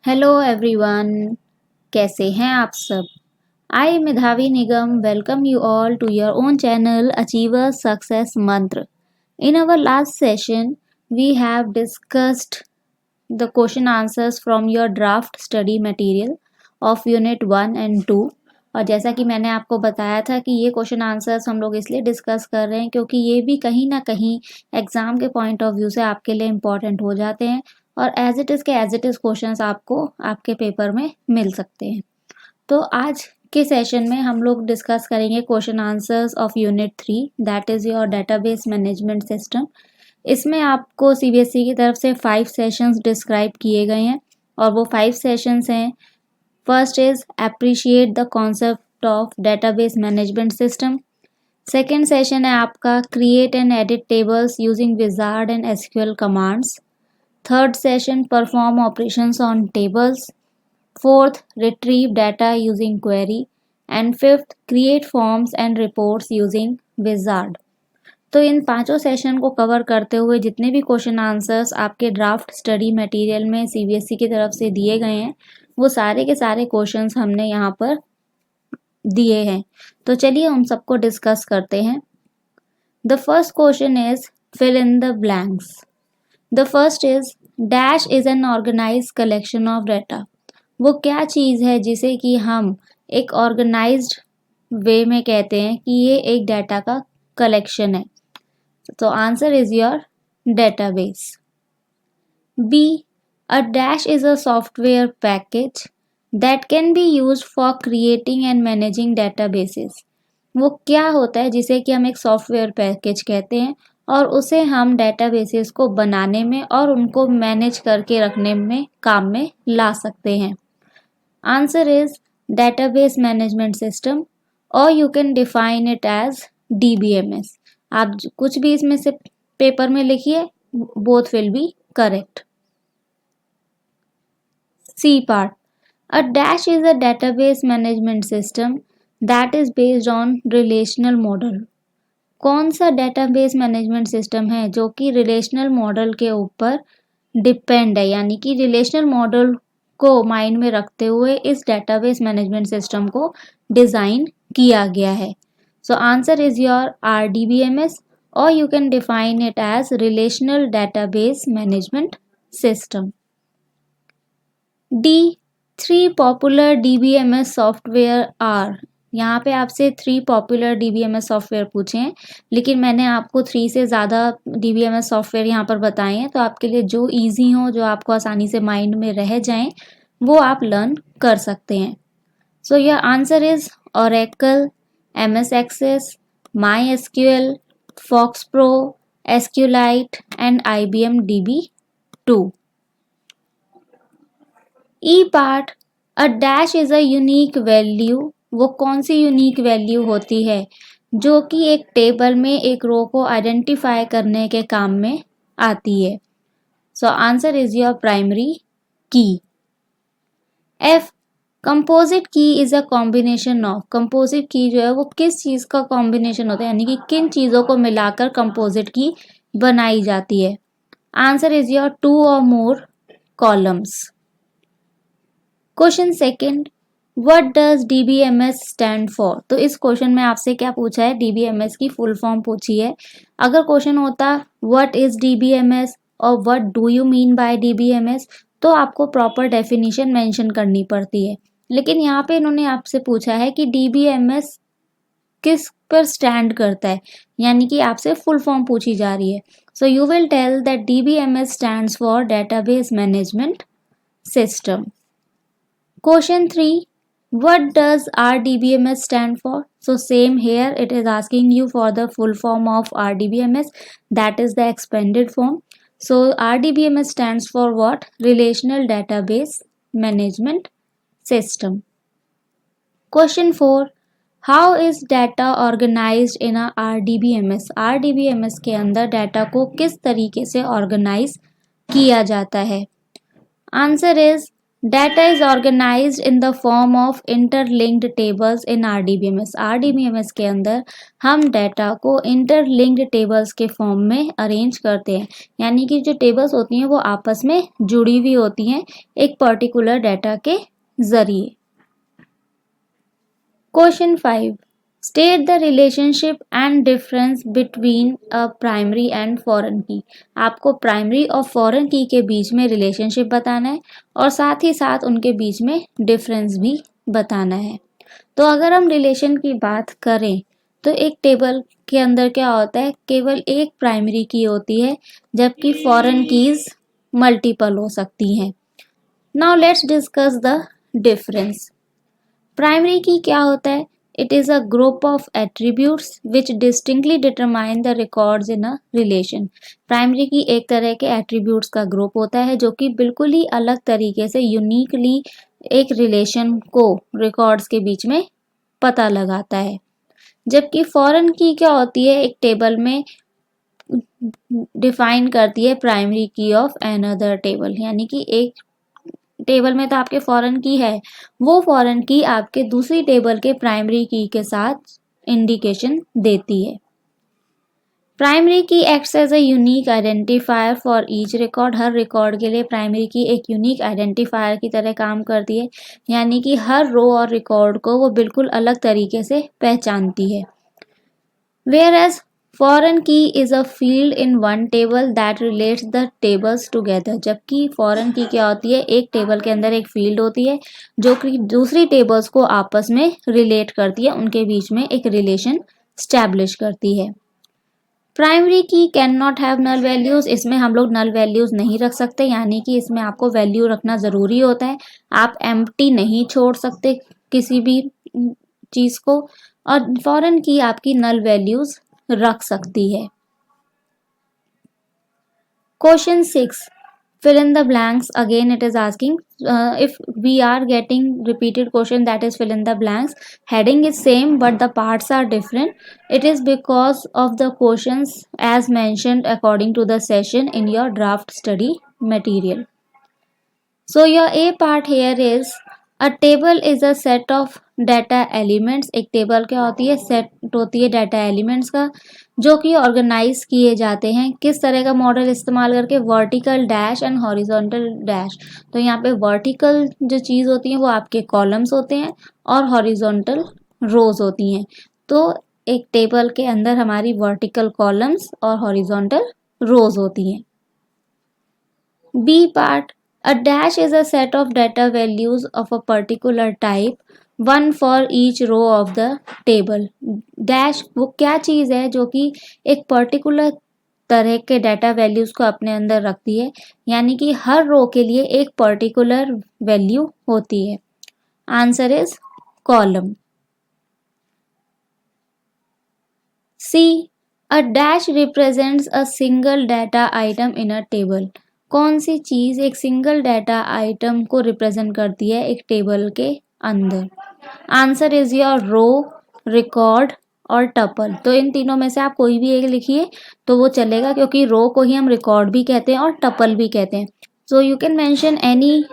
Hello everyone, कैसे हैं आप सब। I Medhavi Nigam welcome you all to your own channel achiever success mantra. In our last session we have discussed the question answers from your draft study material of unit 1 and 2। और जैसा कि मैंने आपको बताया था कि ये क्वेश्चन आंसर्स हम लोग इसलिए डिस्कस कर रहे हैं क्योंकि ये भी कहीं ना कहीं एग्जाम के पॉइंट ऑफ व्यू से आपके लिए इम्पॉर्टेंट हो जाते हैं और एज इट इज़ क्वेश्चंस आपको आपके पेपर में मिल सकते हैं। तो आज के सेशन में हम लोग डिस्कस करेंगे question answers of unit 3, that is your database management system. इसमें आपको सीबीएसई की तरफ से 5 सेशंस डिस्क्राइब किए गए हैं और वो 5 सेशंस हैं। First is appreciate the concept of database management system. Second session है आपका create and edit tables using wizard and SQL commands. Third session perform operations on tables. Fourth retrieve data using query and fifth create forms and reports using wizard. तो इन पांचों session को cover करते हुए जितने भी question answers आपके draft study material में CBSE की तरफ से दिए गए हैं वो सारे के सारे क्वेश्चंस हमने यहाँ पर दिए हैं। तो चलिए उन सबको डिस्कस करते हैं। The first question is fill in the blanks. The first is dash is an organise collection of data. वो क्या चीज़ है जिसे कि हम एक ऑर्गेनाइज्ड वे में कहते हैं कि ये एक डाटा का कलेक्शन है। तो answer is your database. B, a dash is a software package that can be used for creating and managing databases। वो क्या होता है जिसे कि हम एक सॉफ्टवेयर पैकेज कहते हैं और उसे हम डेटाबेसेस को बनाने में और उनको मैनेज करके रखने में काम में ला सकते हैं। Answer is database management system और you can define it as DBMS। आप कुछ भी इसमें से पेपर में लिखिए, both will be correct. C part. A dash is a database management system that is based on relational model। कौन सा डेटाबेस मैनेजमेंट सिस्टम है जो कि रिलेशनल मॉडल के ऊपर डिपेंड है, यानी कि रिलेशनल मॉडल को माइंड में रखते हुए इस डेटाबेस मैनेजमेंट सिस्टम को डिज़ाइन किया गया है। So answer is your RDBMS और you can define it as relational database management system. D, 3 popular DBMS software are. यहाँ पे आपसे 3 पॉपुलर DBMS सॉफ्टवेयर पूछे हैं, लेकिन मैंने आपको 3 से ज़्यादा DBMS सॉफ्टवेयर यहाँ पर बताए हैं, तो आपके लिए जो इजी हो, जो आपको आसानी से माइंड में रह जाएं, वो आप लर्न कर सकते हैं। So your answer is Oracle, MS Access, MySQL, FoxPro, SQLite and IBM DB2। E part, a dash is a unique value. वो कौन सी यूनिक वैल्यू होती है जो कि एक टेबल में एक रो को आइडेंटिफाई करने के काम में आती है। So answer is your primary की। F, composite key is a combination of. Composite key जो है वो किस चीज़ का कॉम्बिनेशन होता है, यानी कि किन चीज़ों को मिलाकर कंपोजिट की बनाई जाती है। Answer is your 2 or more columns. Question second, what does DBMS stand for. तो इस क्वेश्चन में आपसे क्या पूछा है, DBMS की फुल फॉर्म पूछी है। अगर क्वेश्चन होता व्हाट इज DBMS और what do you mean bye DBMS तो आपको प्रॉपर डेफिनेशन मेंशन करनी पड़ती है, लेकिन यहाँ पे इन्होंने आपसे पूछा है कि DBMS किस पर स्टैंड करता है, यानी कि आपसे फुल फॉर्म पूछी जा रही है। So you will tell that DBMS stands for database management system. Question 3, what does RDBMS stand for? So same here, it is asking you for the full form of RDBMS, that is the expanded form. So RDBMS stands for what? Relational Database Management System. Question 4, how is data organized in a RDBMS? RDBMS के अंदर data को किस तरीके से organise किया जाता है। Answer is Data is organized in the form of interlinked tables in RDBMS. RDBMS के अंदर हम डेटा को इंटरलिंक्ड टेबल्स के फॉर्म में अरेंज करते हैं, यानी कि जो टेबल्स होती हैं वो आपस में जुड़ी हुई होती हैं एक पर्टिकुलर डेटा के जरिए। Question 5, state the relationship and difference between a primary and foreign की। आपको प्राइमरी और फॉरेन की के बीच में रिलेशनशिप बताना है और साथ ही साथ उनके बीच में डिफरेंस भी बताना है। तो अगर हम रिलेशन की बात करें तो एक टेबल के अंदर क्या होता है, केवल एक प्राइमरी की होती है जबकि फॉरेन कीज मल्टीपल हो सकती हैं। Now let's discuss the difference. Primary की क्या होता है? It is a group of attributes which distinctly determine the records in a relation. Primary की एक तरह के एट्रीब्यूट्स का ग्रुप होता है जो कि बिल्कुल ही अलग तरीके से यूनिकली एक रिलेशन को रिकॉर्ड्स के बीच में पता लगाता है। जबकि फॉरेन की क्या होती है, एक टेबल में डिफाइन करती है प्राइमरी की ऑफ अनदर टेबल, यानी कि एक टेबल में तो आपके फॉरेन की है, वो फॉरेन की आपके दूसरी टेबल के प्राइमरी की के साथ इंडिकेशन देती है। Primary key acts as a unique identifier for each record. हर रिकॉर्ड के लिए प्राइमरी की एक यूनिक आइडेंटिफायर की तरह काम करती है, यानी कि हर रो और रिकॉर्ड को वो बिल्कुल अलग तरीके से पहचानती है। वेयर एज फॉरेन की is a field in one table that relates the tables together. जबकि फॉरेन की क्या होती है, एक टेबल के अंदर एक फील्ड होती है जो कि दूसरी टेबल्स को आपस में रिलेट करती है, उनके बीच में एक रिलेशन स्टैब्लिश करती है। Primary key can not have null values. इसमें हम लोग नल वैल्यूज नहीं रख सकते, यानी कि इसमें आपको वैल्यू रखना ज़रूरी होता है। आप एम्प्टी नहीं छोड़ सकते किसी भी चीज़ को, और फॉरेन की आपकी नल वैल्यूज रख सकती है। Question 6, fill in the blanks. Again it is asking if we are getting repeated question, that is fill in the blanks. Heading is same but the parts are different. It is because of the questions as mentioned according to the session in your draft study material. So your A part here is a table is a set of data elements. एक table क्या होती है, set होती है data elements का, जो कि organise किए जाते हैं किस तरह का मॉडल इस्तेमाल करके, vertical dash and horizontal dash. तो यहाँ पे वर्टिकल जो चीज़ होती है वो आपके कॉलम्स होते हैं और हॉरिजॉन्टल रोज होती हैं। तो एक टेबल के अंदर हमारी वर्टिकल कॉलम्स और हॉरिजॉन्टल रोज होती हैं। B part, a dash is a set of data values of a particular type, one for each row of the table. Dash वो क्या चीज़ है जो कि एक पर्टिकुलर तरह के डाटा वैल्यूज को अपने अंदर रखती है, यानी कि हर रो के लिए एक पर्टिकुलर वैल्यू होती है। Answer is column. C, a dash represents a single data item in a table. कौन सी चीज़ एक सिंगल डाटा आइटम को रिप्रेजेंट करती है एक टेबल के अंदर? Answer is your row, record और टपल। तो इन तीनों में से आप कोई भी एक लिखिए तो वो चलेगा, क्योंकि रो को ही हम रिकॉर्ड भी कहते हैं और टपल भी कहते हैं। So you can mention any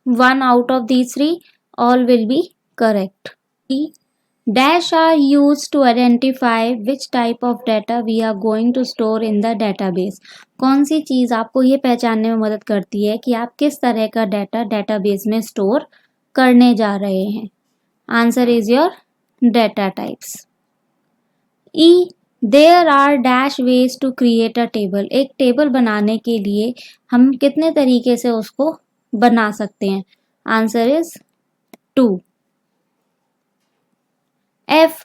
one out of these three, all will be correct. Dash are used to identify which type of data we are going to store in the database. कौन सी चीज़ आपको ये पहचानने में मदद करती है कि आप किस तरह का डाटा डेटाबेस में स्टोर करने जा रहे हैं? Answer is your data types. E, there are dash ways to create a table. एक टेबल बनाने के लिए हम कितने तरीके से उसको बना सकते हैं? Answer is 2। F,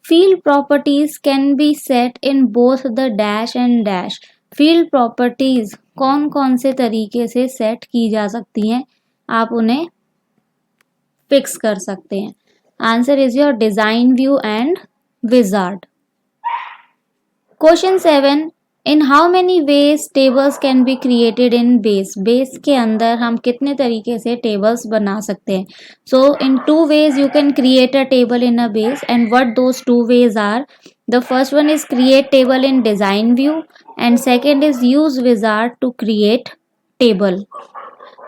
field properties can be set in both the dash and dash. field properties कौन कौन से तरीके से सेट की जा सकती हैं, आप उन्हें फिक्स कर सकते हैं? Answer is your design view and wizard. Question 7, in how many veg tables can be created in base. Base के अंदर हम कितने तरीके से टेबल्स बना सकते हैं? सो इन 2 ways you can create a table in a base, and what those 2 ways are? The first one is create table in design view and second is use wizard to create table.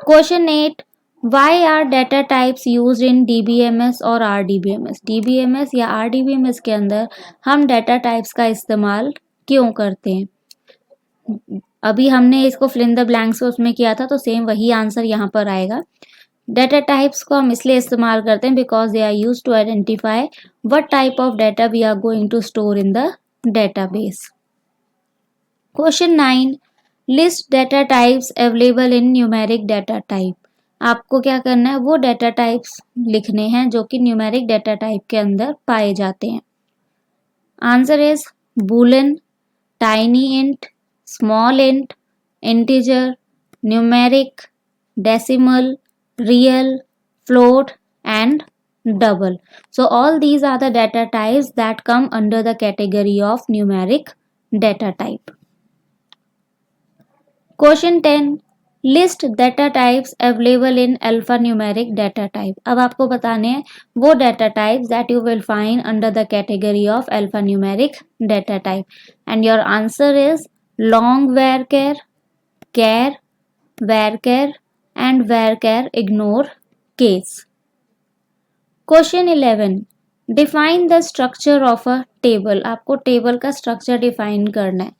Question 8, why are data types use in DBMS और RDBMS? DBMS या RDBMS के अंदर हम data types का इस्तेमाल क्यों करते हैं? अभी हमने इसको फिल इन द ब्लैंक्स उसमें किया था, तो सेम वही आंसर यहाँ पर आएगा। डाटा टाइप्स को हम इसलिए इस्तेमाल करते हैं because they are use to identify what type of data we are going to store in the database. Question 9, list data types available in numeric data type. आपको क्या करना है, वो डाटा टाइप्स लिखने हैं जो कि न्यूमेरिक डाटा टाइप के अंदर पाए जाते हैं। Answer is Boolean, tiny int, small int, integer, numeric, decimal, real, float and double. So all these are the data types that come under the category of numeric data type. Question 10, list data types available in alphanumeric data type. अब आपको बताने हैं वो data types that you will find under the category of alphanumeric data type. And your answer is long varchar, char, varchar and varchar ignore case. Question 11, define the structure of a table. आपको table का structure define करना है।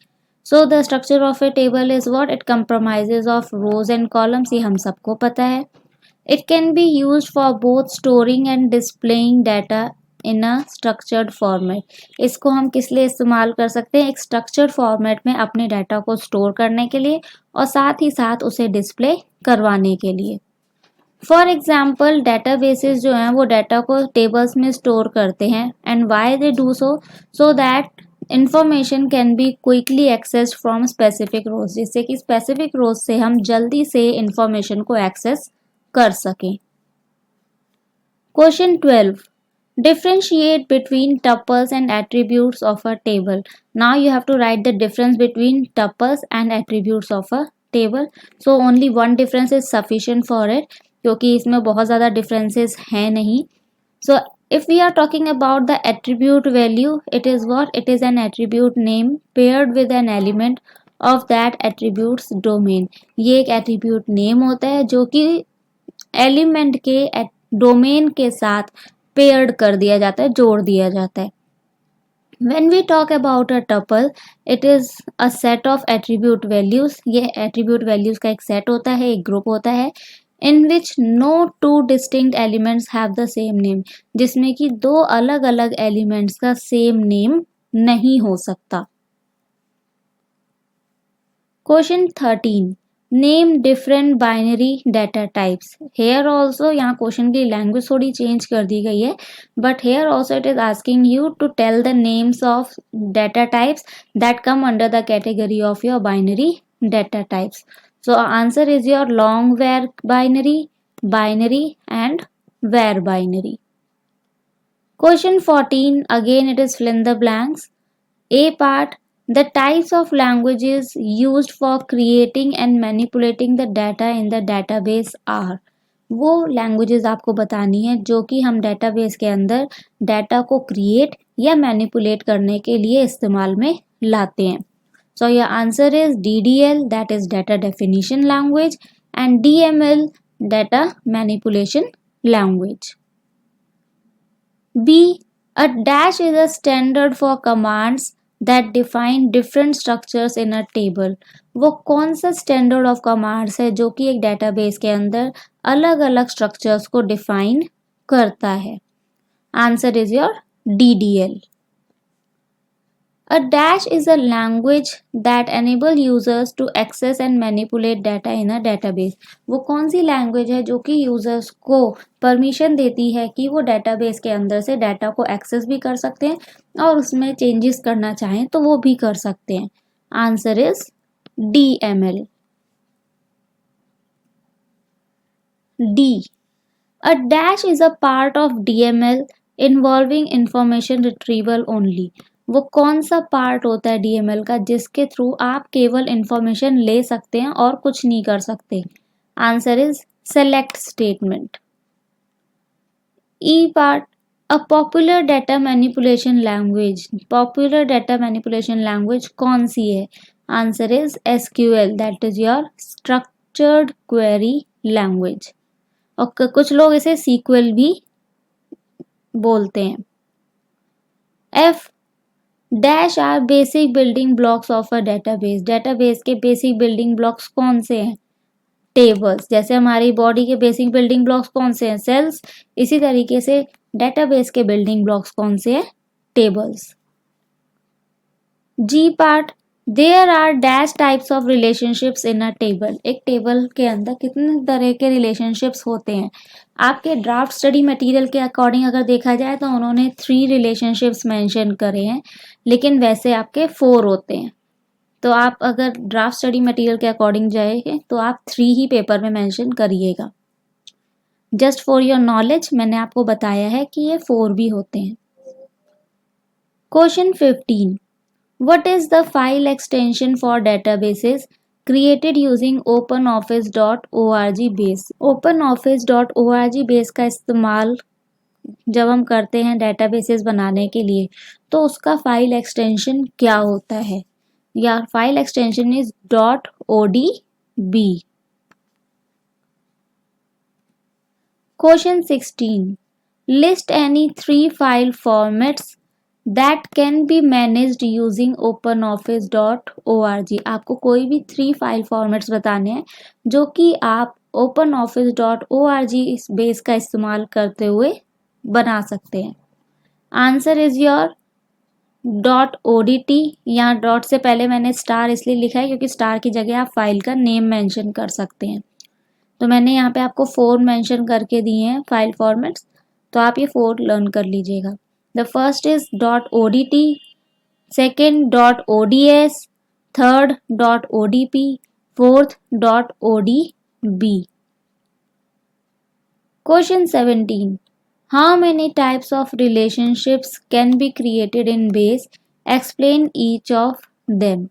So the structure of a table is what? It compromises of rows and columns. ये हम सबको पता है। It can be used for both storing and displaying data in a structured format. इसको हम किस लिए इस्तेमाल कर सकते हैं? एक स्ट्रक्चर्ड फॉर्मेट में अपने डाटा को स्टोर करने के लिए और साथ ही साथ उसे डिस्प्ले करवाने के लिए। फॉर एग्जाम्पल डेटाबेसेस जो हैं वो डाटा को टेबल्स में स्टोर करते हैं and why they do so that information can be quickly access from specific rows, जिससे कि स्पेसिफिक रोज से हम जल्दी से इंफॉर्मेशन को एक्सेस कर सकें। Question 12, differentiate between tuples and attributes of a table. Now you have to write the difference between tuples and attributes of a table. So only one difference is sufficient for it, क्योंकि इसमें बहुत ज़्यादा differences हैं नहीं। So if we are talking about the attribute value, it is what? It is an attribute name paired with an element of that attribute's domain. ये एक attribute name होता है जो कि एलिमेंट के डोमेन के साथ पेयर्ड कर दिया जाता है, जोड़ दिया जाता है। When we talk about a tuple, it is a set of attribute values. ये attribute values का एक set होता है, एक ग्रुप होता है in which no two distinct elements have the same name. जिसमें कि दो अलग अलग एलिमेंट्स का सेम नेम नहीं हो सकता। Question 13, name different binary data types. Here also यहाँ क्वेश्चन की लैंग्वेज थोड़ी चेंज कर दी गई है, but here also it is asking you to tell the names of data types that come under the category of your binary data types. So answer is your long var binary, binary and var binary. Question 14, again it is fill in the blanks. A part, the types of languages used for creating and manipulating the data in the database are. वो languages आपको बतानी है जो कि हम database के अंदर data को create या manipulate करने के लिए इस्तेमाल में लाते हैं। So your answer is DDL, that is data definition language, and DML, data manipulation language. B, a dash is a standard for commands that define different structures in a table. वो कौन सा standard of commands है जो कि एक database के अंदर अलग अलग स्ट्रक्चर्स को डिफाइन करता है? Answer is your DDL. A dash is a language that enable users to access and manipulate data in a database. वो कौन सी लैंग्वेज है जो कि यूजर्स को परमिशन देती है कि वो डेटाबेस के अंदर से डाटा को एक्सेस भी कर सकते हैं और उसमें चेंजेस करना चाहें तो वो भी कर सकते हैं? Answer is DML. D, a dash is a part of DML involving information retrieval only. वो कौन सा पार्ट होता है DML का जिसके थ्रू आप केवल इंफॉर्मेशन ले सकते हैं और कुछ नहीं कर सकते? Answer is select statement. E part, a popular data manipulation language. Popular data manipulation language कौन सी है? Answer is SQL, that is your structured query language. और कुछ लोग इसे सीक्वल भी बोलते हैं। F dash are basic building blocks of a database. Database के बेसिक बिल्डिंग ब्लॉक्स कौन से हैं? टेबल्स। जैसे हमारी बॉडी के बेसिक बिल्डिंग ब्लॉक्स कौन से हैं? सेल्स। इसी तरीके से डेटाबेस के बिल्डिंग ब्लॉक्स कौन से हैं? Tables. G part, there are dash types of relationships in a table. एक टेबल के अंदर कितने तरह के रिलेशनशिप्स होते हैं? आपके ड्राफ्ट स्टडी मटेरियल के अकॉर्डिंग अगर देखा जाए तो उन्होंने 3 रिलेशनशिप्स मेंशन करे हैं, लेकिन वैसे आपके 4 होते हैं। तो आप अगर ड्राफ्ट स्टडी मटेरियल के अकॉर्डिंग जाएंगे तो आप 3 ही पेपर में मेंशन करिएगा। जस्ट फॉर योर नॉलेज मैंने आपको बताया है कि ये 4 भी होते हैं। Question 15, what is the file extension for databases created using openoffice.org base? openoffice.org base का इस्तेमाल जब हम करते हैं डेटाबेसेस बनाने के लिए तो उसका फाइल एक्सटेंशन क्या होता है? या file extension is .odb। Question 16, list any 3 file formats that can be managed using openoffice.org। आपको कोई भी 3 फाइल फॉर्मेट्स बताने हैं जो कि आप openoffice.org इस बेस का इस्तेमाल करते हुए बना सकते हैं। Answer is your .odt। यहाँ डॉट से पहले मैंने स्टार इसलिए लिखा है क्योंकि स्टार की जगह आप फाइल का नेम मेंशन कर सकते हैं। तो मैंने यहाँ पे आपको 4 मेंशन करके दिए हैं फाइल फॉर्मेट्स, तो आप ये 4 लर्न कर लीजिएगा। The first is .odt, second .ods, third .odp, fourth .odb। Question 17, how many types of relationships can be created in base? Explain each of them।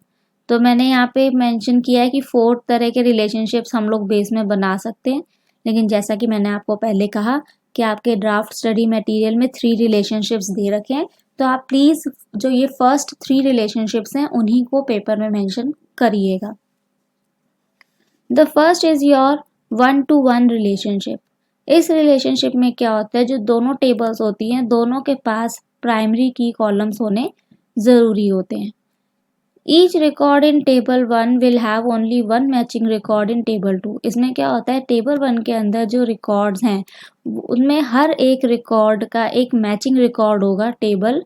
तो मैंने यहाँ पे मेंशन किया है कि 4 तरह के रिलेशनशिप्स हम लोग बेस में बना सकते हैं, लेकिन जैसा कि मैंने आपको पहले कहा कि आपके ड्राफ्ट स्टडी मटेरियल में 3 रिलेशनशिप्स दे रखे हैं, तो आप प्लीज़ जो ये फर्स्ट 3 रिलेशनशिप्स हैं उन्हीं को पेपर में मेंशन करिएगा। The first is your 1-to-1 relationship. इस रिलेशनशिप में क्या होता है, जो दोनों टेबल्स होती हैं दोनों के पास प्राइमरी की कॉलम्स होने ज़रूरी होते हैं। Each record in table 1 will have only 1 matching record in table 2। इसमें क्या होता है, टेबल 1 के अंदर जो रिकॉर्ड्स हैं उनमें हर एक रिकॉर्ड का एक मैचिंग रिकॉर्ड होगा टेबल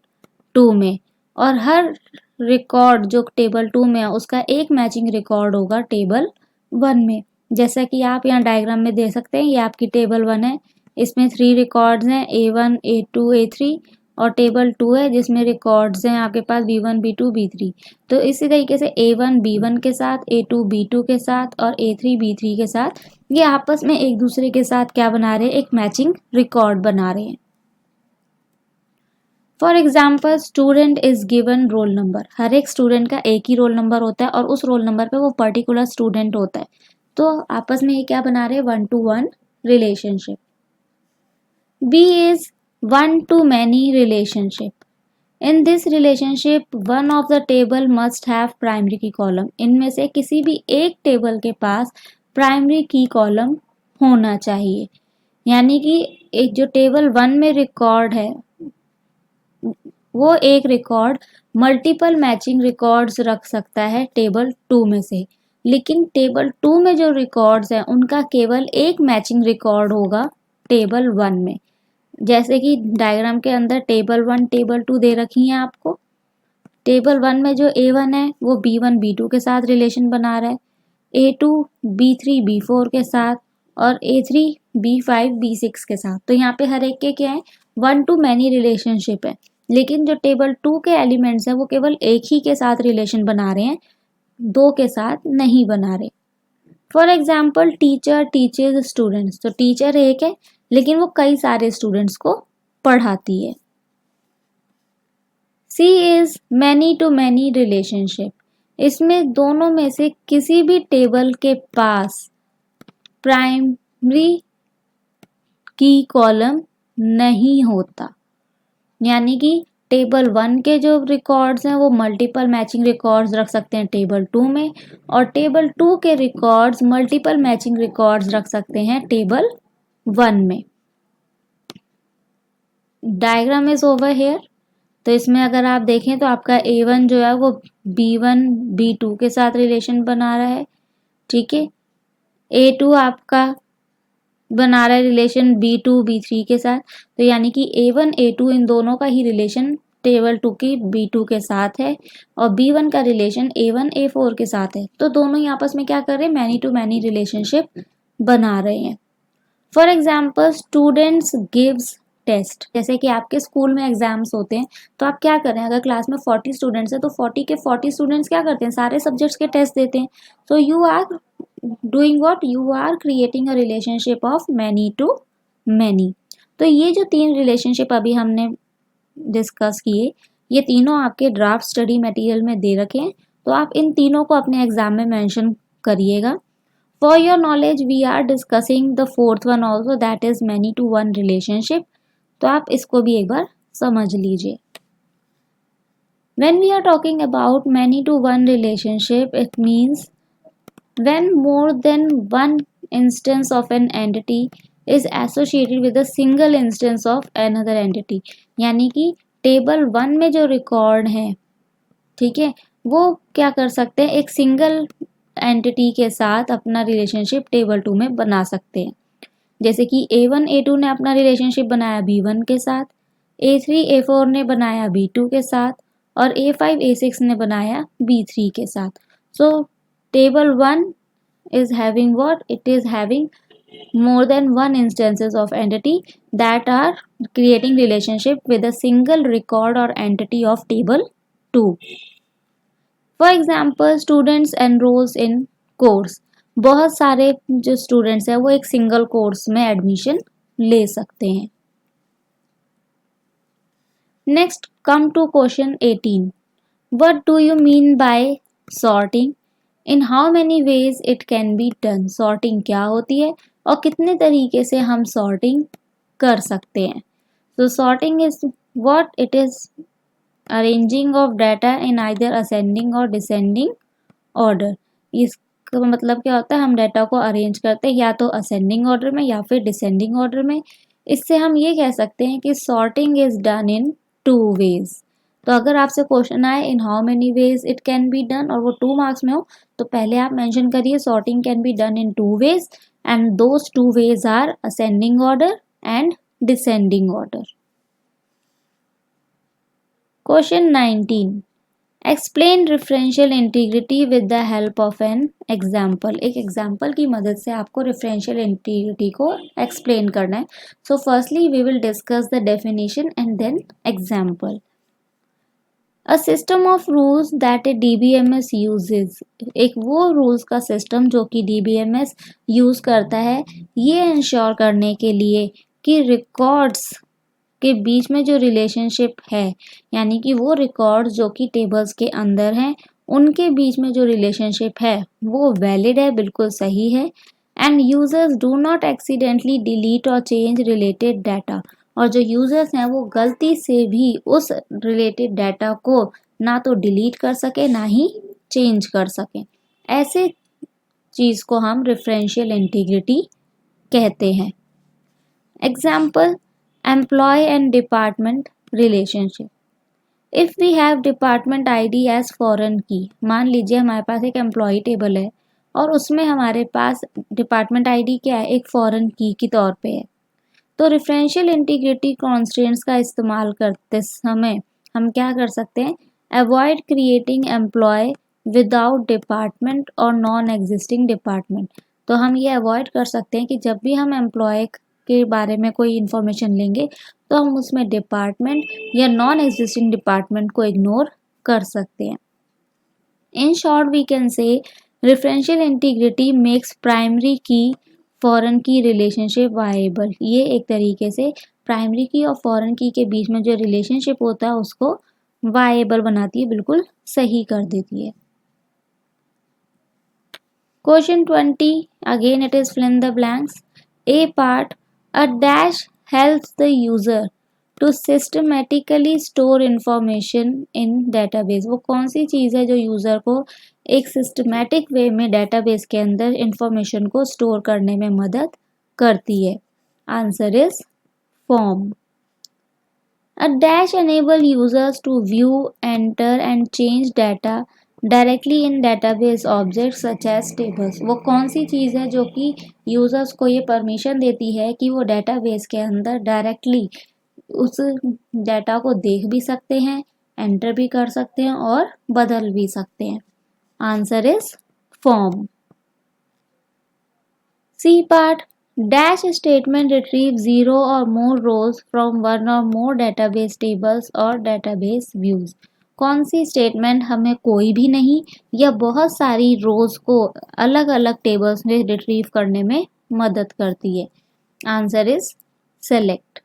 2 में, और हर रिकॉर्ड जो टेबल 2 में है उसका एक मैचिंग रिकॉर्ड होगा टेबल 1 में। जैसा कि आप यहाँ डायग्राम में देख सकते हैं, ये आपकी टेबल 1 है, इसमें 3 रिकॉर्ड्स हैं A1, A2, A3, और टेबल 2 है जिसमें रिकॉर्ड्स हैं आपके पास B1, B2, B3। तो इसी तरीके से A1 B1 के साथ, A2 B2 के साथ और A3 B3 के साथ ये आपस में एक दूसरे के साथ क्या बना रहे हैं, एक मैचिंग रिकॉर्ड बना रहे हैं। For example, student is given roll number. हर एक स्टूडेंट का एक ही रोल नंबर होता है और उस रोल नंबर पे वो पर्टिकुलर स्टूडेंट होता है, तो आपस में ये क्या बना रहे हैं, 1-to-1 relationship. B is 1-to-many relationship. In this relationship, one of the table must have primary key column. इनमें से किसी भी एक टेबल के पास प्राइमरी की कॉलम होना चाहिए, यानी कि एक जो टेबल 1 में रिकॉर्ड है वो एक रिकॉर्ड मल्टीपल मैचिंग रिकॉर्ड्स रख सकता है टेबल 2 में से, लेकिन टेबल 2 में जो रिकॉर्ड्स हैं उनका केवल एक मैचिंग रिकॉर्ड होगा टेबल 1 में। जैसे कि डायग्राम के अंदर टेबल 1 टेबल 2 दे रखी हैं आपको। टेबल 1 में जो A1 है वो B1 B2 के साथ रिलेशन बना रहा है, A2 B3 B4 के साथ और A3 B5 B6 के साथ। तो यहाँ पे हर एक के क्या है, 1-to-many रिलेशनशिप है, लेकिन जो टेबल 2 के एलिमेंट्स हैं वो केवल एक ही के साथ रिलेशन बना रहे हैं, 2 के साथ नहीं बना रहे। For example, teacher teaches students. तो टीचर एक है लेकिन वो कई सारे स्टूडेंट्स को पढ़ाती है। सी इज मैनी-टू-मैनी रिलेशनशिप। इसमें दोनों में से किसी भी टेबल के पास प्राइमरी की कॉलम नहीं होता, यानी कि टेबल 1 के जो रिकॉर्ड्स हैं वो मल्टीपल मैचिंग रिकॉर्ड्स रख सकते हैं टेबल 2 में, और टेबल 2 के रिकॉर्ड्स मल्टीपल मैचिंग रिकॉर्ड्स रख सकते हैं टेबल वन में। Diagram is over here. तो इसमें अगर आप देखें तो आपका A1 जो है वो B1 B2 के साथ रिलेशन बना रहा है, ठीक है। A2 आपका बना रहा है रिलेशन B2 B3 के साथ। तो यानी कि A1 A2 इन दोनों का ही रिलेशन टेबल 2 की B2 के साथ है और B1 का रिलेशन A1 A4 के साथ है। तो दोनों ही आपस में क्या कर रहे हैं, मैनी टू मैनी रिलेशनशिप बना रहे हैं। For example students gives test. जैसे कि आपके स्कूल में एग्जाम्स होते हैं तो आप क्या करें, अगर क्लास में 40 स्टूडेंट्स हैं तो 40 के 40 स्टूडेंट्स क्या करते हैं, सारे सब्जेक्ट्स के टेस्ट देते हैं। तो you are doing what, you are creating a relationship of many to many. तो ये जो 3 रिलेशनशिप अभी हमने डिस्कस किए, ये तीनों आपके ड्राफ्ट स्टडी मटेरियल में दे रखे हैं। तो आप इन तीनों को अपने एग्जाम में मेंशन करिएगा। For your knowledge, we are discussing the fourth one also, that is many to one relationship. तो आप इसको भी एक बार समझ लीजिए। When we are talking about many to one relationship, it means when more than one instance of an entity is associated with a single instance of another entity। यानी कि table 1 में जो रिकॉर्ड है, ठीक है, वो क्या कर सकते हैं, एक सिंगल एंटिटी के साथ अपना रिलेशनशिप टेबल 2 में बना सकते हैं। जैसे कि A1 A2 ने अपना रिलेशनशिप बनाया B1 के साथ, A3 A4 ने बनाया B2 के साथ और A5 A6 ने बनाया B3 के साथ। सो table 1 is having what, it is having more than one instances of entity that are creating relationship with a single record or entity of table 2। For example students enrolls in course. बहुत सारे जो students हैं वो एक single course में admission ले सकते हैं। Next come to question 18। What do you mean by sorting, in how many ways it can be done. Sorting क्या होती है और कितने तरीके से हम सॉर्टिंग कर सकते हैं। तो sorting is what, it is arranging of data in either ascending और डिसेंडिंग ऑर्डर। इसका मतलब क्या होता है, हम डाटा को अरेंज करते हैं या तो असेंडिंग ऑर्डर में या फिर डिसेंडिंग ऑर्डर में। इससे हम ये कह सकते हैं कि sorting is done in 2 ways. तो अगर आपसे क्वेश्चन आए in how many ways it can be done और वो 2 मार्क्स में हो, तो पहले आप मेंशन करिए sorting can be done in 2 ways and those 2 ways are ascending order and descending order. Question 19। Explain referential integrity with the help of an example. एक example की मदद से आपको रेफरेंशियल इंटीग्रिटी को एक्सप्लेन करना है। So firstly we will discuss the definition and then example. A system of rules that a DBMS uses. एक वो रूल्स का सिस्टम जो कि DBMS यूज करता है ये इंश्योर करने के लिए कि रिकॉर्ड्स के बीच में जो रिलेशनशिप है, यानी कि वो रिकॉर्ड्स जो कि टेबल्स के अंदर हैं उनके बीच में जो रिलेशनशिप है वो वैलिड है, बिल्कुल सही है। And users do not accidentally delete और चेंज रिलेटेड डाटा। और जो यूजर्स हैं वो गलती से भी उस रिलेटेड डाटा को ना तो डिलीट कर सके ना ही चेंज कर सके। ऐसे चीज को हम रेफरेंशियल इंटीग्रिटी कहते हैं। Example employee and department relationship. If we have department ID as foreign key, मान लीजिए हमारे पास एक employee table है और उसमें हमारे पास department ID क्या है, एक foreign key की तौर पे है। तो रेफरेंशियल इंटीग्रिटी कॉन्स्ट्रेंट्स का इस्तेमाल करते समय हम क्या कर सकते हैं, avoid creating employee without department और नॉन एग्जिस्टिंग डिपार्टमेंट। तो हम ये अवॉइड कर सकते हैं कि जब भी हम एम्प्लॉय के बारे में कोई इन्फॉर्मेशन लेंगे तो हम उसमें डिपार्टमेंट या नॉन एग्जिस्टिंग डिपार्टमेंट को इग्नोर कर सकते हैं। In short we can say referential integrity makes primary key foreign key relationship viable. ये एक तरीके से प्राइमरी की और फॉरेन की के बीच में जो रिलेशनशिप होता है उसको वायेबल बनाती है, बिल्कुल सही कर देती है। Question 20 again it is fill in the blanks. A part, a dash helps the user to systematically store information in database। वो कौन सी चीज़ है जो यूज़र को एक सिस्टमेटिक वे में डेटाबेस के अंदर इंफॉर्मेशन को स्टोर करने में मदद करती है। Answer is form. A dash enable users to view, enter and change data directly in database objects such as tables. वो कौन सी चीज़ है जो कि यूजर्स को ये परमिशन देती है कि वो डेटाबेस के अंदर डायरेक्टली उस डाटा को देख भी सकते हैं, एंटर भी कर सकते हैं और बदल भी सकते हैं. Answer is form. C part. Dash statement retrieves zero or more rows from one or more database tables or database views. कौन सी स्टेटमेंट हमें कोई भी नहीं या बहुत सारी रोज को अलग अलग टेबल्स में रिट्रीव करने में मदद करती है? Answer is select.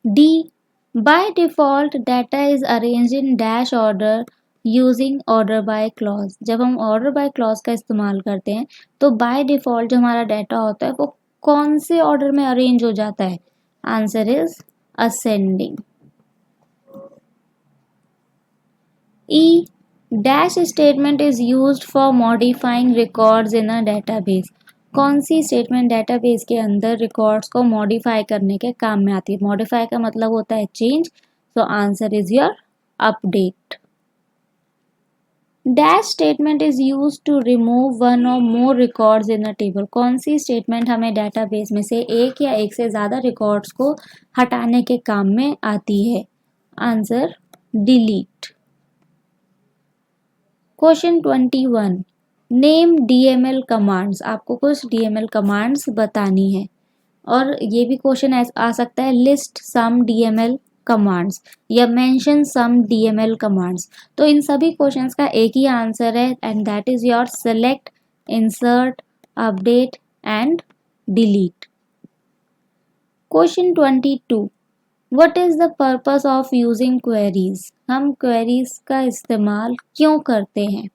D. By default data is arranged in dash order using order by clause. जब हम ऑर्डर बाय क्लॉज का इस्तेमाल करते हैं तो बाय डिफॉल्ट जो हमारा डाटा होता है वो कौन से ऑर्डर में अरेंज हो जाता है? Answer is ascending. E. Dash statement is used for modifying records in a database. कौन सी स्टेटमेंट डेटाबेस के अंदर रिकॉर्ड्स को मॉडिफाई करने के काम में आती है? मॉडिफाई का मतलब होता है change. So answer is your update. Dash statement is use to remove one or more records in a table. कौन सी स्टेटमेंट हमें डाटाबेस में से एक या एक से ज़्यादा रिकॉर्ड्स को हटाने के काम में आती है? Answer delete. Question 21. Name DML commands. आपको कुछ डीएमएल कमांड्स बतानी है और ये भी क्वेश्चन आ सकता है लिस्ट सम डीएमएल कमांड्स या मेंशन सम डीएमएल कमांड्स. तो इन सभी क्वेश्चंस का एक ही आंसर है and that is your select, insert, update and delete. Question 22. What is the purpose of using queries. हम क्वेरीज का इस्तेमाल क्यों करते हैं?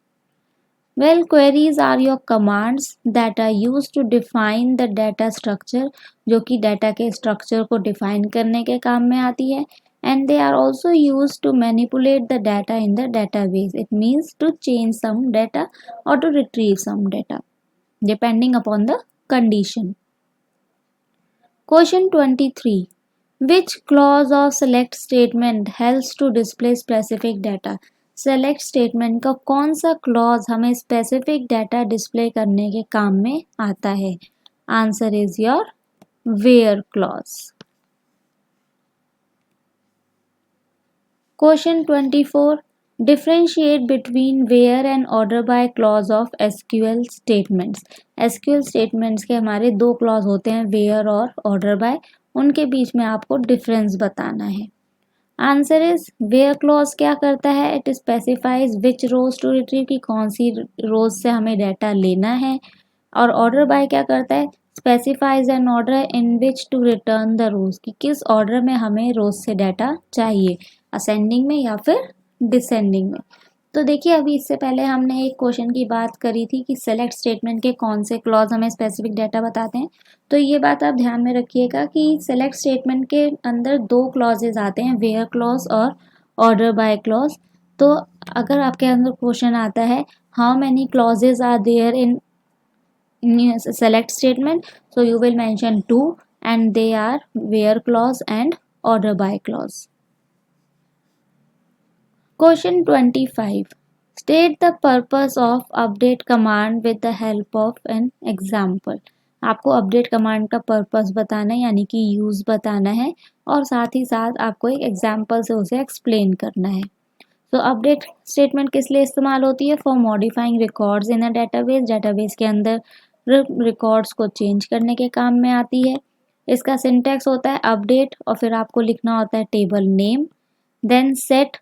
Well, queries are your commands that are used to define the data structure, जो कि data के structure को डिफाइन करने के काम में आती है. And they are also used to manipulate the data in the database. It means to change some data or to retrieve some data depending upon the condition. Question 23. Which clause of select statement helps to display specific data? Select statement का कौन सा clause हमें specific data display करने के काम में आता है? Answer is your where clause. Question 24. Differentiate between where and order by clause of SQL statements. SQL statements के हमारे दो क्लॉज होते हैं, वेयर और ऑर्डर बाय. उनके बीच में आपको डिफरेंस बताना है. आंसर इज वेयर क्लॉज क्या करता है? It specifies which rows to retrieve, की कौन सी रोज से हमें डाटा लेना है. और ऑर्डर बाय क्या करता है? Specifies an order in which to return the rows, की किस ऑर्डर में हमें रोज से डाटा चाहिए, असेंडिंग में या फिर डिसेंडिंग में. तो देखिए अभी इससे पहले हमने एक क्वेश्चन की बात करी थी कि सेलेक्ट स्टेटमेंट के कौन से क्लॉज हमें स्पेसिफिक डाटा बताते हैं. तो ये बात आप ध्यान में रखिएगा कि सेलेक्ट स्टेटमेंट के अंदर दो क्लॉजेज आते हैं, वेयर क्लॉज और ऑर्डर बाय क्लॉज. तो अगर आपके अंदर क्वेश्चन आता है how many clauses are there in select statement, so you will mention 2 and they are where clause and order by clause. Question 25. State the purpose of update command with the help of an example. आपको update command का purpose बताना है यानी कि use बताना है और साथ ही साथ आपको एक एग्जाम्पल से उसे एक्सप्लेन करना है. तो अपडेट स्टेटमेंट किस लिए इस्तेमाल होती है? For modifying records in a database. Database के अंदर रिकॉर्ड्स को चेंज करने के काम में आती है. इसका सिंटैक्स होता है अपडेट और फिर आपको लिखना होता है टेबल नेम, देन सेट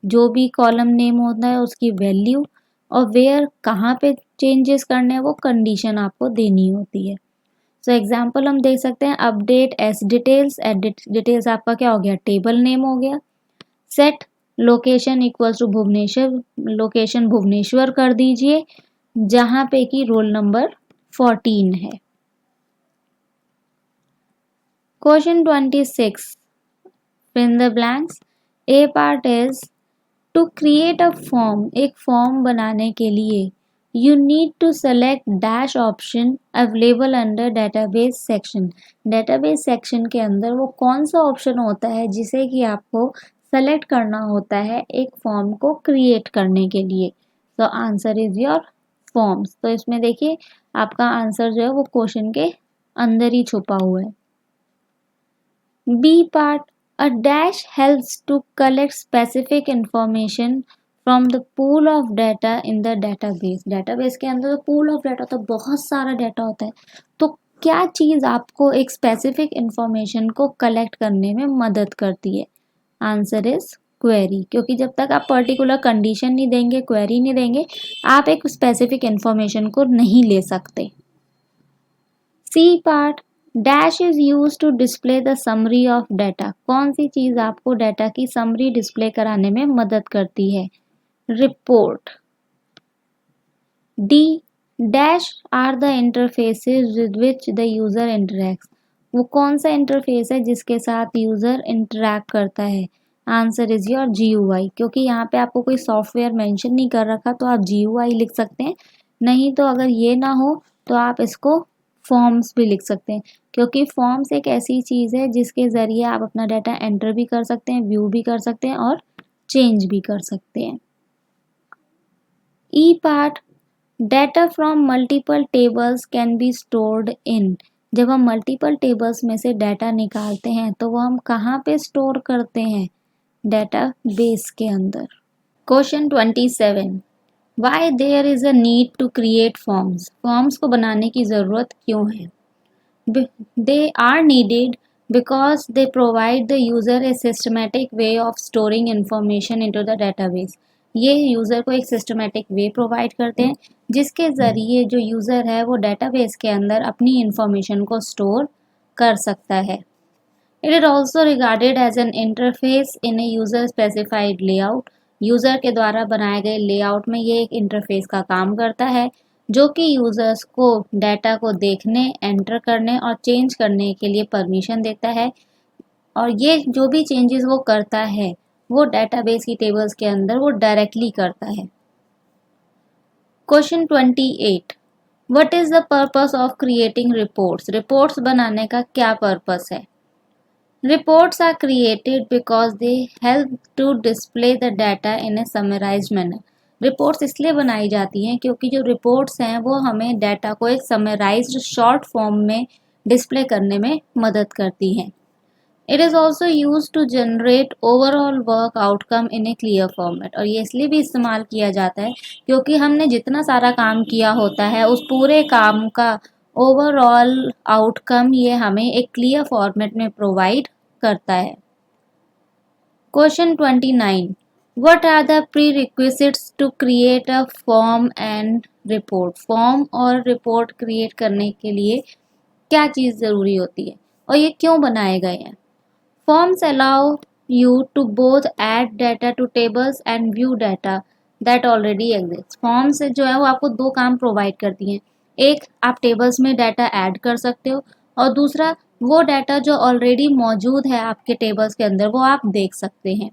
जो भी कॉलम नेम होता है उसकी वैल्यू, और वेयर कहाँ पे चेंजेस करने हैं वो कंडीशन आपको देनी होती है. सो एग्जांपल हम देख सकते हैं अपडेट एस डिटेल्स. डिटेल्स आपका क्या हो गया? टेबल नेम हो गया. Set location equals to Bhubaneswar, location Bhubaneswar कर दीजिए जहाँ पे कि रोल नंबर 14 है. Question 26. fill in the blanks. A part is to create a form. एक फॉर्म बनाने के लिए You need to select dash option available under database section. database section के अंदर वो कौन सा ऑप्शन होता है जिसे कि आपको सेलेक्ट करना होता है एक फॉर्म को क्रिएट करने के लिए. तो आंसर इज योर फॉर्म्स. तो इसमें देखिए आपका आंसर जो है वो क्वेश्चन के अंदर ही छुपा हुआ है. B part. A dash helps to collect specific information from the pool of data in the database. database के अंदर तो pool of data तो बहुत सारा डाटा होता है. तो क्या चीज़ आपको एक स्पेसिफिक इंफॉर्मेशन को कलेक्ट करने में मदद करती है? Answer is query. क्योंकि जब तक आप पर्टिकुलर कंडीशन नहीं देंगे, क्वेरी नहीं देंगे, आप एक स्पेसिफिक इंफॉर्मेशन को नहीं ले सकते. C part. Dash is use to display the summary of data. कौन सी चीज़ आपको डाटा की समरी डिस्प्ले कराने में मदद करती है? Report. D. Dash are the interfaces with which the user interacts. वो कौन सा इंटरफेस है जिसके साथ यूज़र इंटरेक्ट करता है? Answer is your GUI. क्योंकि यहाँ पे आपको कोई सॉफ्टवेयर मेंशन नहीं कर रखा तो आप GUI लिख सकते हैं. नहीं तो अगर ये ना हो तो आप इसको फॉर्म्स भी लिख सकते हैं. क्योंकि फॉर्म्स एक ऐसी चीज़ है जिसके ज़रिए आप अपना डाटा एंटर भी कर सकते हैं, व्यू भी कर सकते हैं और चेंज भी कर सकते हैं. E part. Data from multiple tables can be stored in. जब हम मल्टीपल टेबल्स में से डाटा निकालते हैं तो वो हम कहाँ पे स्टोर करते हैं? डाटा बेस के अंदर. Question 27. Why there is a need to create forms. Forms को बनाने की ज़रूरत क्यों है? They are needed because they provide the user a systematic way of storing information into the database. ये यूज़र को एक सिस्टमेटिक वे प्रोवाइड करते हैं जिसके ज़रिए जो यूज़र है वो डेटाबेस के अंदर अपनी इंफॉर्मेशन को स्टोर कर सकता है. It is also regarded as an interface in a user specified layout. User के द्वारा बनाए गए लेआउट में ये एक इंटरफेस का काम करता है जो कि यूज़र्स को डाटा को देखने, एंटर करने और चेंज करने के लिए परमिशन देता है. और ये जो भी चेंजेस वो करता है वो डाटाबेस की टेबल्स के अंदर वो डायरेक्टली करता है. Question 28. What is the purpose of creating reports. Reports बनाने का क्या पर्पस है? Reports are created because they help to display the data in a summarized manner. Reports इसलिए बनाई जाती हैं क्योंकि जो रिपोर्ट्स हैं वो हमें डाटा को एक समराइज्ड शॉर्ट फॉर्म में डिस्प्ले करने में मदद करती हैं. It is also use to generate overall work outcome in a clear format. और ये इसलिए भी इस्तेमाल किया जाता है क्योंकि हमने जितना सारा काम किया होता है उस पूरे काम का ओवरऑल आउटकम ये हमें एक क्लियर फॉर्मेट में प्रोवाइड करता है. Question 29. What are the prerequisites to create a form and report. Form और रिपोर्ट क्रिएट करने के लिए क्या चीज़ ज़रूरी होती है और ये क्यों बनाए गए हैं? Forms allow you to both add data to tables and view data that already exist. Forms जो है वो आपको दो काम प्रोवाइड करती हैं. एक, आप टेबल्स में डाटा ऐड कर सकते हो और दूसरा, वो डाटा जो ऑलरेडी मौजूद है आपके टेबल्स के अंदर वो आप देख सकते हैं.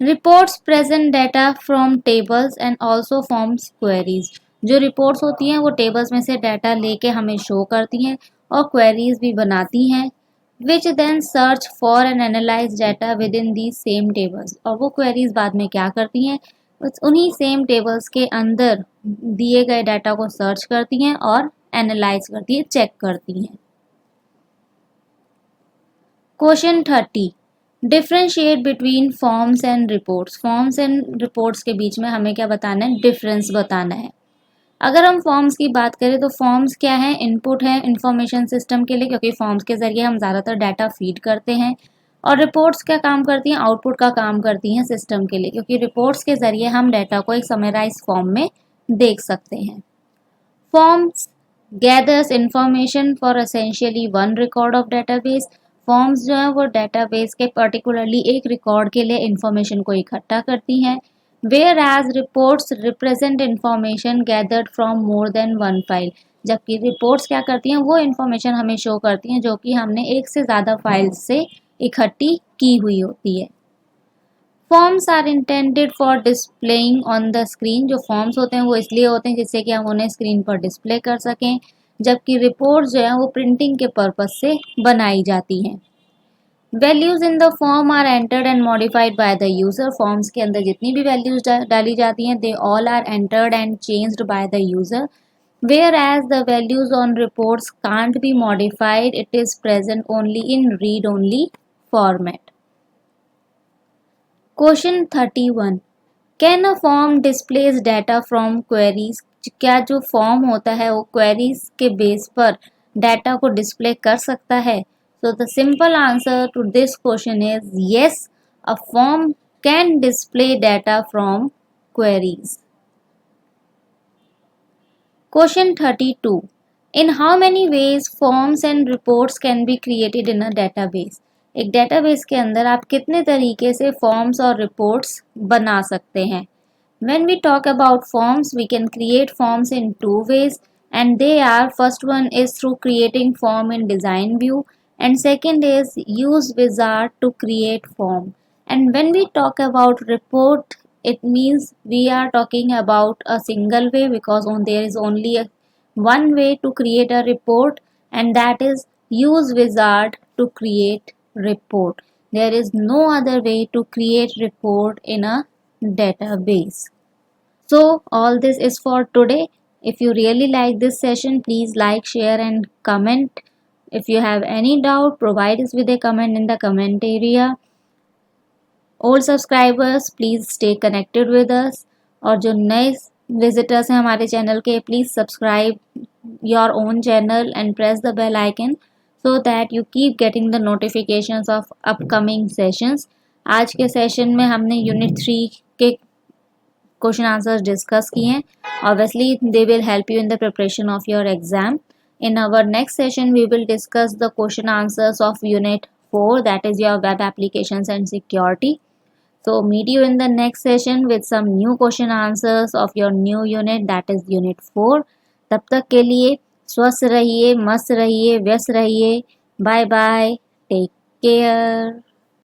Reports present data from tables and also forms queries. जो रिपोर्ट्स होती हैं वो टेबल्स में से डाटा लेके हमें शो करती हैं और क्वेरीज भी बनाती हैं which then search for and analyze data within the same tables. और वो क्वेरीज बाद में क्या करती हैं? उन्हीं सेम टेबल्स के अंदर दिए गए डाटा को सर्च करती हैं और एनालाइज करती हैं, चेक करती हैं. Question 30. Differentiate between forms and reports. Forms and reports के बीच में हमें क्या बताना है? डिफरेंस बताना है. अगर हम फॉर्म्स की बात करें तो फॉर्म्स क्या है? इनपुट है इंफॉर्मेशन सिस्टम के लिए क्योंकि फॉर्म्स के ज़रिए हम ज़्यादातर डाटा फीड करते हैं. और रिपोर्ट्स क्या काम करती हैं? आउटपुट का काम करती हैं सिस्टम के लिए क्योंकि रिपोर्ट्स के ज़रिए हम डाटा को एक समराइज फॉर्म में देख सकते हैं. Forms gathers information for essentially one record of database. Forms जो है वो डेटाबेस के पर्टिकुलरली एक रिकॉर्ड के लिए इंफॉर्मेशन को इकट्ठा करती हैं. Whereas reports represent information gathered from more than one file. जबकि रिपोर्ट्स क्या करती हैं? वो इंफॉर्मेशन हमें शो करती हैं जो कि हमने एक से ज़्यादा फाइल्स से इकट्ठी की हुई होती है. Forms are intended for displaying on the screen. जो फॉर्म्स होते हैं वो इसलिए होते हैं जिससे कि हम उन्हें स्क्रीन पर डिस्प्ले कर सकें, जबकि रिपोर्ट्स जो है वो प्रिंटिंग के पर्पज से बनाई जाती हैं। Values in the form are entered and modified by the user. Forms के अंदर जितनी भी वैल्यूज डाली जाती हैं, they all are entered and changed by the user, whereas the values on reports can't be modified, it is present only in read only format. Question 31, can a form displays data from queries. क्या जो form होता है वो queries के base पर data को display कर सकता है? So the simple answer to this question is yes, a form can display data from queries. Question 32. In how many ways forms and reports can be created in a database? एक database के अंदर आप कितने तरीके से forms और reports बना सकते हैं? When we talk about forms, we can create forms in two ways, and they are, first one is through creating form in design view, and second is use wizard to create form. And when we talk about report, it means we are talking about a single way, because there is only one way to create a report, and that is use wizard to create report. There is no other way to create report in a database. So all this is for today. If you really like this session, please like, share and comment. If you have any doubt, provide us with a comment in the comment area. Old subscribers, please stay connected with us. और जो नए visitors हैं हमारे channel के, please subscribe your own channel and press the bell icon so that you keep getting the notifications of upcoming sessions. आज के session में हमने यूनिट 3 के क्वेश्चन आंसर्स डिस्कस किए हैं. Obviously they will help you in the preparation of your exam. In our next session, we will discuss the question answers of Unit 4, that is your web applications and security. So meet you in the next session with some new question answers of your new unit, that is Unit 4. तब तक के लिए स्वस्थ रहिए, मस्त रहिए, व्यस्त रहिए. Bye bye, take care.